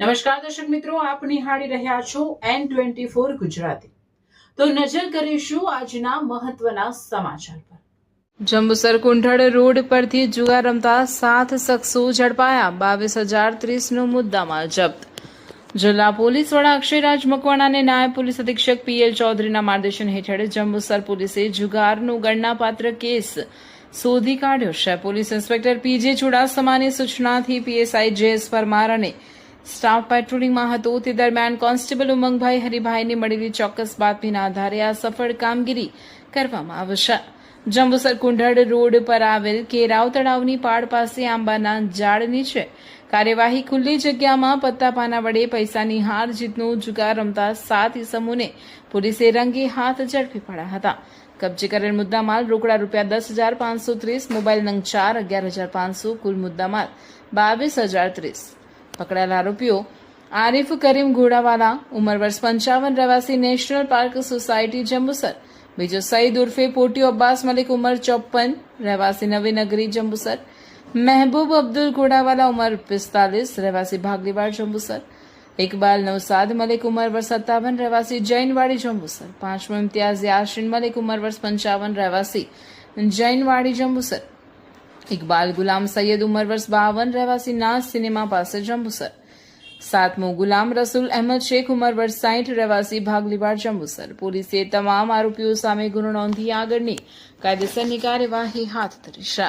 નમસ્કાર દર્શક મિત્રો, આપ નિહાળી રહ્યા છો N24 ગુજરાતી। તો નજર કરીશું આજના મહત્વના સમાચાર પર। જંબુસર કુંઢળ રોડ પરથી જુગાર રમતા 7 શખ્સો ઝડપાયા, 22,030નો મુદ્દામાલ જપ્ત। જિલ્લા પોલીસ વડા અક્ષયરાજ મકવાણા અને નાયબ પોલીસ અધિક્ષક PL ચૌધરીના માર્ગદર્શન હેઠળ જંબુસર પોલીસે જુગારનો ગણનાપાત્ર કેસ શોધી કાઢ્યો છે। Police inspector PJ ચુડાસમાની સૂચનાથી PSI JS Parmar અને સ્ટાફ પેટ્રોલિંગમાં હતો તે દરમિયાન કોન્સ્ટેબલ ઉમંગભાઈ હરિભાઈને મળેલી ચોક્કસ બાતમીના આધારે આ સફળ કામગીરી કરવામાં આવશે। જંબુસર કુંઢળ રોડ પર આવેલ કેરાવ તળાવની પાળ પાસે આંબાના ઝાડ નીચે કાર્યવાહી ખુલ્લી જગ્યામાં પત્તાપાના વડે પૈસાની હાર જીતનો જુગાર રમતા 7 ઇસમોને પોલીસે રંગે હાથ ઝડપી પાડ્યા હતા। કબજે કરેલ મુદ્દામાલ રોકડા ₹10,530, મોબાઈલ નંગ 4, 11,500, કુલ મુદ્દામાલ 22,030। પકડાયેલા આરોપીઓ આરિફ કરીમ ઘોડાવાલા, ઉંમર વર્ષ 55, રહેવાસી નેશનલ પાર્ક સોસાયટી જંબુસર। બીજો સઈદ ઉર્ફે પોટિયો અબ્બાસ મલિક, ઉંમર 54, રહેવાસી નવીનગરી જંબુસર। મહેબૂબ અબ્દુલ ઘોડાવાલા, ઉંમર 45, રહેવાસી ભાગલીવાડ જંબુસર। ઇકબાલ નવસાદ મલિક, ઉંમર વર્ષ 57, રહેવાસી જૈનવાડી જંબુસર। પાંચમો ઇમ્તિયાઝ યાસીન મલિક, ઉંમર વર્ષ 55, રહેવાસી જૈનવાડી જંબુસર। ઇકબાલ ગુલામ સૈયદ, ઉંમર વર્ષ 52, રહેવાસી નાઝ સિનેમા પાસે જંબુસર। સાતમો ગુલામ રસૂલ અહેમદ શેખ, ઉંમર વર્ષ 60, રહેવાસી ભાગલીવાડ જંબુસર। પોલીસે તમામ આરોપીઓ સામે ગુનો નોંધી આગળની કાયદેસરની કાર્યવાહી હાથ ધરી છે।